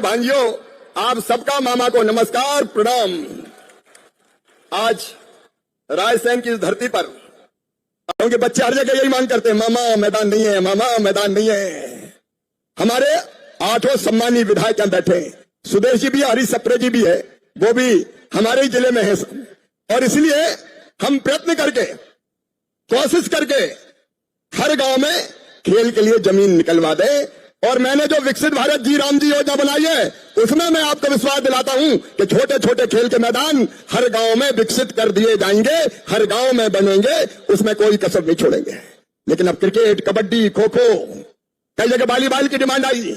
भांजियों, आप सबका मामा को नमस्कार प्रणाम। आज रायसेन की इस धरती पर क्योंकि बच्चे हर जगह यही मांग करते हैं, मामा मैदान नहीं है, मामा मैदान नहीं है। हमारे 8 सम्मानीय विधायक यहां बैठे हैं, सुदेश जी भी है, हरीश सप्रे जी भी है, वो भी हमारे ही जिले में है। और इसलिए हम प्रयत्न करके, कोशिश करके हर गांव में खेल के लिए जमीन निकलवा दें। और मैंने जो विकसित भारत जी राम जी योजना बनाई है, उसमें मैं आपको विश्वास दिलाता हूं कि छोटे छोटे खेल के मैदान हर गांव में विकसित कर दिए जाएंगे, हर गांव में बनेंगे, उसमें कोई कसर नहीं छोड़ेंगे। लेकिन अब क्रिकेट, कबड्डी, खो खो, कई जगह वॉलीबॉल की डिमांड आई,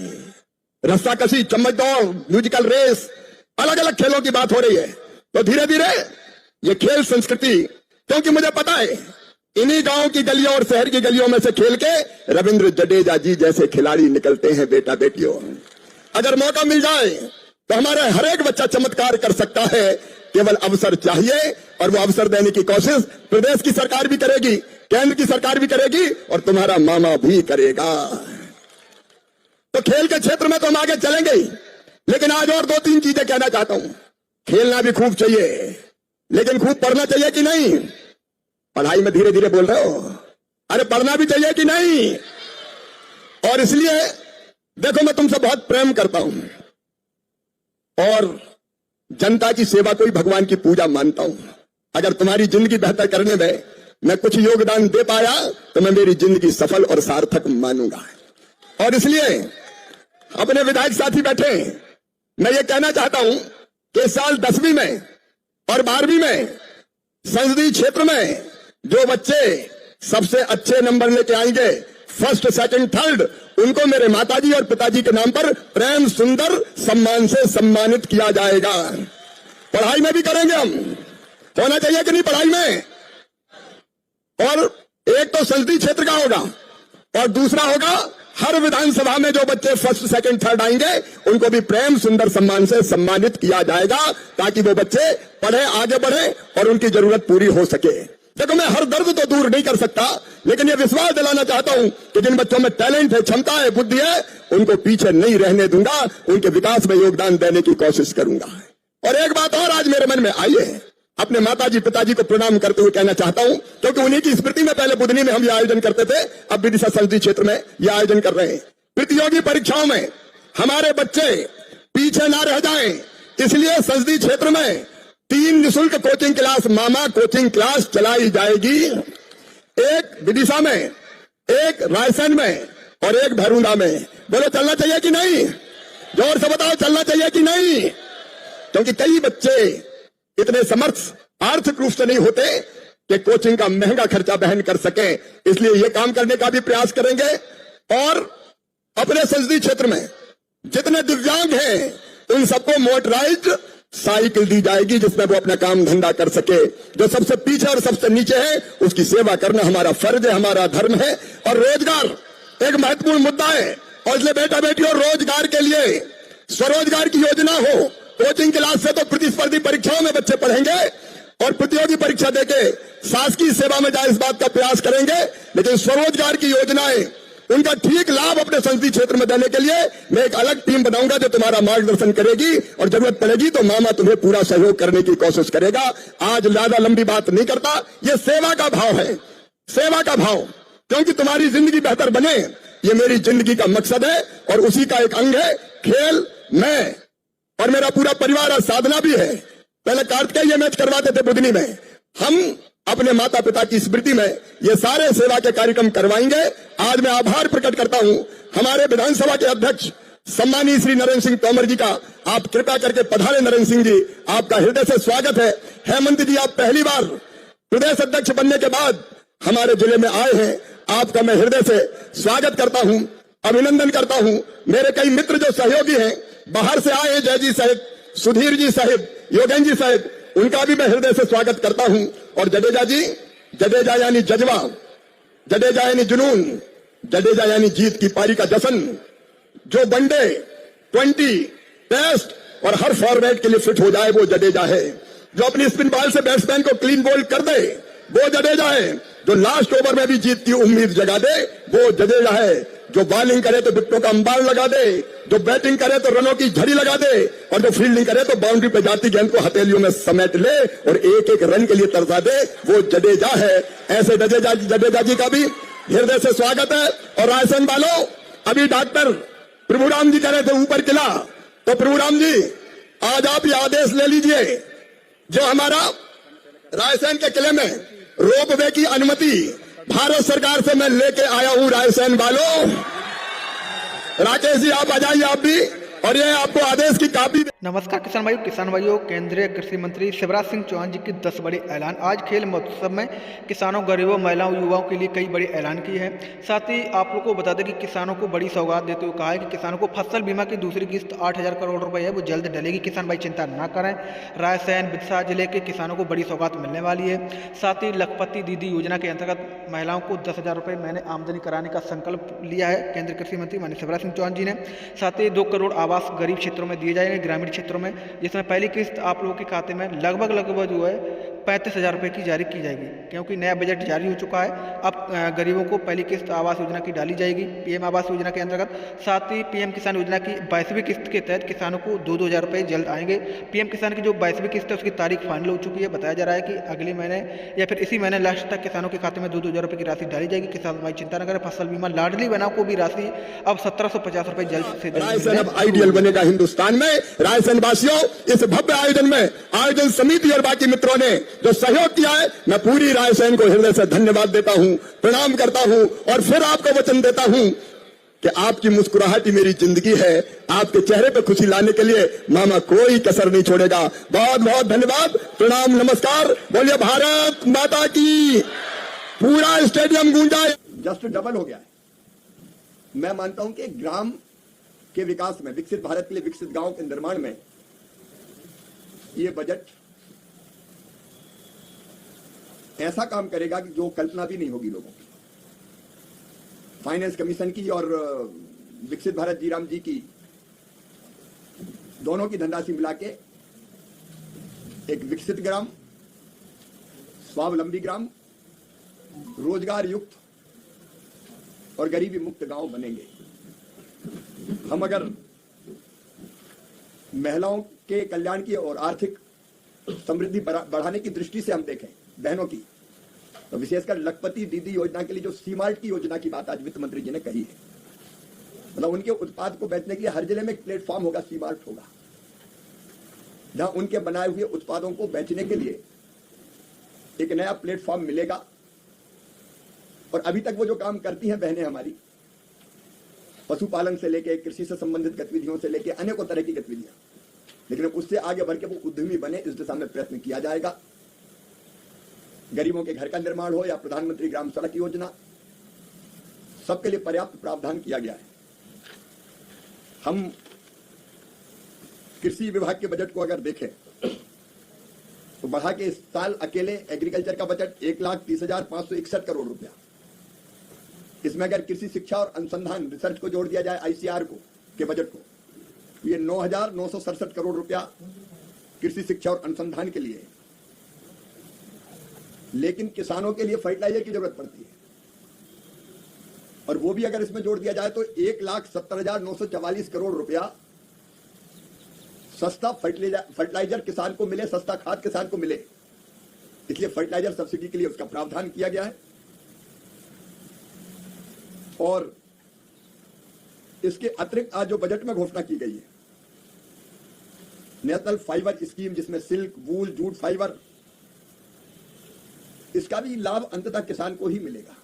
रस्सा कसी, चम्मच दौड़, म्यूजिकल रेस, अलग अलग खेलों की बात हो रही है। तो धीरे धीरे ये खेल संस्कृति, क्योंकि मुझे पता है इन्हीं गांव की गलियों और शहर की गलियों में से खेल के रविंद्र जडेजा जी जैसे खिलाड़ी निकलते हैं बेटा बेटियों। अगर मौका मिल जाए तो हमारा हर एक बच्चा चमत्कार कर सकता है, केवल अवसर चाहिए। और वो अवसर देने की कोशिश प्रदेश की सरकार भी करेगी, केंद्र की सरकार भी करेगी और तुम्हारा मामा भी करेगा। तो खेल के क्षेत्र में तो हम आगे चलेंगे ही, लेकिन आज और 2-3 चीजें कहना चाहता हूं। खेलना भी खूब चाहिए, लेकिन खूब पढ़ना चाहिए कि नहीं? पढ़ाई में धीरे धीरे बोल रहे हो, अरे पढ़ना भी चाहिए कि नहीं? और इसलिए देखो, मैं तुमसे बहुत प्रेम करता हूं और जनता की सेवा को ही भगवान की पूजा मानता हूं। अगर तुम्हारी जिंदगी बेहतर करने में मैं कुछ योगदान दे पाया तो मैं मेरी जिंदगी सफल और सार्थक मानूंगा। और इसलिए अपने विधायक साथी बैठे, मैं ये कहना चाहता हूं कि साल 10वीं में और 12वीं में संसदीय क्षेत्र में जो बच्चे सबसे अच्छे नंबर लेके आएंगे, फर्स्ट, सेकंड, थर्ड, उनको मेरे माताजी और पिताजी के नाम पर प्रेम सुंदर सम्मान से सम्मानित किया जाएगा। पढ़ाई में भी करेंगे हम, होना चाहिए कि नहीं पढ़ाई में? और एक तो संसदीय क्षेत्र का होगा और दूसरा होगा हर विधानसभा में जो बच्चे फर्स्ट, सेकंड, थर्ड आएंगे उनको भी प्रेम सुंदर सम्मान से सम्मानित किया जाएगा, ताकि वो बच्चे पढ़े, आगे बढ़े और उनकी जरूरत पूरी हो सके। देखो, मैं हर दर्द तो दूर नहीं कर सकता, लेकिन ये विश्वास दिलाना चाहता हूं कि जिन बच्चों में टैलेंट है, क्षमता है, बुद्धि है, उनको पीछे नहीं रहने दूंगा, उनके विकास में योगदान देने की कोशिश करूंगा। और एक बात और आज मेरे मन में आई है, अपने माताजी पिताजी को प्रणाम करते हुए कहना चाहता हूं, क्योंकि उन्हीं की स्मृति में पहले बुधनी में हम ये आयोजन करते थे, अब विदिशा संसदीय क्षेत्र में ये आयोजन कर रहे हैं। प्रतियोगी परीक्षाओं में हमारे बच्चे पीछे ना रह जाएं, इसलिए संसदीय क्षेत्र में 3 निःशुल्क कोचिंग क्लास, मामा कोचिंग क्लास चलाई जाएगी। एक विदिशा में, एक रायसेन में और एक भैरूंदा में। बोलो, चलना चाहिए कि नहीं? जोर से बताओ, चलना चाहिए कि नहीं? क्योंकि कई बच्चे इतने समर्थ आर्थिक रूप से नहीं होते कि कोचिंग का महंगा खर्चा वहन कर सके, इसलिए ये काम करने का भी प्रयास करेंगे। और अपने संसदीय क्षेत्र में जितने दिव्यांग हैं उन सबको मोटराइज्ड साइकिल दी जाएगी, जिसमें वो अपना काम धंधा कर सके। जो सबसे पीछे और सबसे नीचे है उसकी सेवा करना हमारा फर्ज है, हमारा धर्म है। और रोजगार एक महत्वपूर्ण मुद्दा है, और इसलिए बेटा बेटियों, रोजगार के लिए स्वरोजगार की योजना हो। कोचिंग क्लास से तो प्रतिस्पर्धी परीक्षाओं में बच्चे पढ़ेंगे और प्रतियोगी परीक्षा देके शासकीय सेवा में जाए, इस बात का प्रयास करेंगे। लेकिन स्वरोजगार की योजनाएं, उनका ठीक लाभ अपने संसदीय क्षेत्र में देने के लिए मैं एक अलग टीम बनाऊंगा जो तुम्हारा मार्गदर्शन करेगी, और जरूरत पड़ेगी तो मामा तुम्हें पूरा सहयोग करने की कोशिश करेगा। आज ज्यादा लंबी बात नहीं करता, ये सेवा का भाव है, सेवा का भाव, क्योंकि तुम्हारी जिंदगी बेहतर बने, ये मेरी जिंदगी का मकसद है। और उसी का एक अंग है खेल। मैं और मेरा पूरा परिवार आज साधना भी है। पहले कार्तिकेय मैच करवाते थे बुधनी में, हम अपने माता पिता की स्मृति में ये सारे सेवा के कार्यक्रम करवाएंगे। आज मैं आभार प्रकट करता हूं हमारे विधानसभा के अध्यक्ष सम्मानीय श्री नरेंद्र सिंह तोमर जी का। आप कृपया करके पधारे नरेंद्र सिंह जी, आपका हृदय से स्वागत है। हेमंत जी, आप पहली बार प्रदेश अध्यक्ष बनने के बाद हमारे जिले में आए हैं, आपका मैं हृदय से स्वागत करता हूं, अभिनंदन करता हूं। मेरे कई मित्र जो सहयोगी हैं, बाहर से आए हैं, जय जी साहिब, सुधीर जी साहिब, योगेन जी साहिब, उनका भी मैं हृदय से स्वागत करता हूं। और जडेजा जी, जडेजा यानी जज्बा, जडेजा यानी जुनून, जडेजा यानी जीत की पारी का जश्न। जो वनडे, 20, टेस्ट और हर फॉर्मेट के लिए फिट हो जाए वो जडेजा है। जो अपनी स्पिन बॉल से बैट्समैन को क्लीन बोल्ड कर दे वो जडेजा है। जो लास्ट ओवर में भी जीत की उम्मीद जगा दे वो जडेजा है। जो बॉलिंग करे तो विकेटों का अंबार लगा दे, जो बैटिंग करे तो रनों की झड़ी लगा दे, और जो फील्डिंग करे तो बाउंड्री पे जाती गेंद को हथेलियों में समेट ले और एक एक रन के लिए तरसा दे, वो जडेजा है। ऐसे जडेजा जी का भी हृदय से स्वागत है। और रायसेन वालों, अभी डॉक्टर प्रभुराम जी कह रहे थे ऊपर किला, तो प्रभुराम जी आज आप ये आदेश ले लीजिए, जो हमारा रायसेन के किले में रोपवे की अनुमति भारत सरकार से मैं लेके आया हूं। रायसेन वालों, राकेश जी आप आ जाइए आप भी, और ये आपको आदेश की कॉपी। नमस्कार किसान भाइयों, केंद्रीय कृषि मंत्री शिवराज सिंह चौहान जी की 10 बड़े ऐलान। आज खेल महोत्सव में किसानों, गरीबों, महिलाओं, युवाओं के लिए कई बड़े ऐलान किए हैं। साथ ही आप लोग को बता दें कि किसानों को बड़ी सौगात देते हुए कहा है कि किसानों को फसल बीमा की दूसरी किस्त 8,000 करोड़ रुपए है, वो जल्द डलेगी। किसान भाई चिंता न करें, रायसेन बिरसा जिले के किसानों को बड़ी सौगात मिलने वाली है। साथ ही लखपति दीदी योजना के अंतर्गत महिलाओं को 10,000 रुपये महीने आमदनी कराने का संकल्प लिया है केंद्रीय कृषि मंत्री माननीय शिवराज सिंह चौहान जी ने। साथ ही 2 करोड़ आवास गरीब क्षेत्रों में दिए जाएंगे, ग्रामीण क्षेत्रों में, जिसमें पहली किस्त आप लोगों के खाते में लगभग जो है 35,000 रुपये की जारी की जाएगी, क्योंकि नया बजट जारी हो चुका है। अब गरीबों को पहली किस्त आवास योजना की डाली जाएगी पीएम आवास योजना के अंतर्गत। साथ ही पीएम किसान योजना की 22वीं किस्त के तहत किसानों को 2-2 हज़ार रुपये जल्द आएंगे। पीएम किसान की जो 22वीं किस्त है उसकी तारीख फाइनल हो चुकी है। बताया जा रहा है कि अगले महीने या फिर इसी महीने लास्ट तक किसानों के खाते में 2-2 हज़ार रुपये की राशि डाली जाएगी। किसान भाई चिंता न करें, फसल बीमा लाडली बनाओ को भी राशि अब 1750 रुपये जल्द से जल्द आइडियल बनेगा हिंदुस्तान में। रायसेन वासियों, इस भव्य आयोजन में आयोजन समिति और बाकी मित्रों ने जो सहयोग किया है, मैं पूरी रायसेन को हृदय से धन्यवाद देता हूं, प्रणाम करता हूं, और फिर आपको वचन देता हूं कि आपकी मुस्कुराहट ही मेरी जिंदगी है। आपके चेहरे पर खुशी लाने के लिए मामा कोई कसर नहीं छोड़ेगा। बहुत बहुत धन्यवाद, प्रणाम, नमस्कार, बोलिए भारत माता की। पूरा स्टेडियम गूंजा, जस्ट डबल हो गया है। मैं मानता हूं कि ग्राम के विकास में, विकसित भारत के लिए विकसित गांव के निर्माण में ये बजट ऐसा काम करेगा कि जो कल्पना भी नहीं होगी लोगों की। फाइनेंस कमीशन की और विकसित भारत जीराम जी की दोनों की धनराशि मिला के एक विकसित ग्राम, स्वावलंबी ग्राम, रोजगार युक्त और गरीबी मुक्त गांव बनेंगे। हम अगर महिलाओं के कल्याण की और आर्थिक समृद्धि बढ़ाने की दृष्टि से हम देखें बहनों की, तो विशेषकर लखपति दीदी योजना के लिए जो सीमार्ट की योजना की बात आज वित्त मंत्री जी ने कही है, मतलब उनके उत्पाद को बेचने के लिए हर जिले में एक प्लेटफॉर्म होगा, सीमार्ट होगा, जहां उनके बनाए हुए उत्पादों को बेचने के लिए एक नया प्लेटफॉर्म मिलेगा। और अभी तक वो जो काम करती हैं बहनें हमारी, पशुपालन से लेके कृषि से संबंधित गतिविधियों से लेके अनेकों तरह की गतिविधियां, लेकिन उससे आगे बढ़ के वो उद्यमी बने, इस दिशा में प्रयत्न किया जाएगा। गरीबों के घर का निर्माण हो या प्रधानमंत्री ग्राम सड़क योजना, सबके लिए पर्याप्त प्रावधान किया गया है। हम कृषि विभाग के बजट को अगर देखें तो बढ़ा के इस साल अकेले एग्रीकल्चर का बजट 1,30,561 करोड़ रुपया। इसमें अगर कृषि शिक्षा और अनुसंधान रिसर्च को जोड़ दिया जाए, आईसीआर को के बजट को, ये 9,967 करोड़ रुपया कृषि शिक्षा और अनुसंधान के लिए। लेकिन किसानों के लिए फर्टिलाइजर की जरूरत पड़ती है, और वो भी अगर इसमें जोड़ दिया जाए तो 1,70,944 करोड़ रुपया सस्ता फर्टिलाइजर किसान को मिले, सस्ता खाद किसान को मिले, इसलिए फर्टिलाइजर सब्सिडी के लिए उसका प्रावधान किया गया है। और इसके अतिरिक्त आज जो बजट में घोषणा की गई है, नेशनल फाइबर स्कीम, जिसमें सिल्क, वूल, जूट फाइबर, इसका भी लाभ अंततः किसान को ही मिलेगा।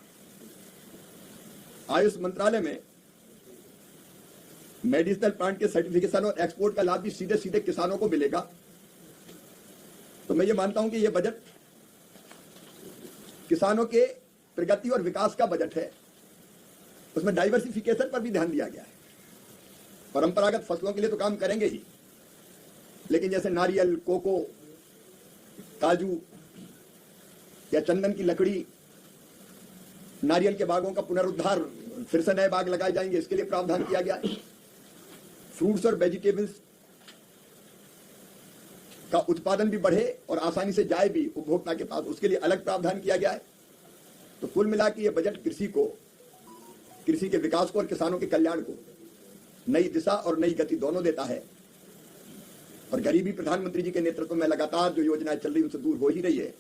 आयुष मंत्रालय में मेडिसिनल प्लांट के सर्टिफिकेशन और एक्सपोर्ट का लाभ भी सीधे सीधे किसानों को मिलेगा। तो मैं ये मानता हूं कि यह बजट किसानों के प्रगति और विकास का बजट है। उसमें डाइवर्सिफिकेशन पर भी ध्यान दिया गया है। परंपरागत फसलों के लिए तो काम करेंगे ही, लेकिन जैसे नारियल, कोको, काजू या चंदन की लकड़ी, नारियल के बागों का पुनरुद्धार, फिर से नए बाग लगाए जाएंगे, इसके लिए प्रावधान किया गया है। फ्रूट्स और वेजिटेबल्स का उत्पादन भी बढ़े और आसानी से जाए भी उपभोक्ता के पास, उसके लिए अलग प्रावधान किया गया है। तो कुल मिला के ये बजट कृषि को कृषि के विकास को और किसानों के कल्याण को नई दिशा और नई गति दोनों देता है। और गरीबी प्रधानमंत्री जी के नेतृत्व में लगातार जो योजनाएं चल रही उनसे दूर हो ही रही है।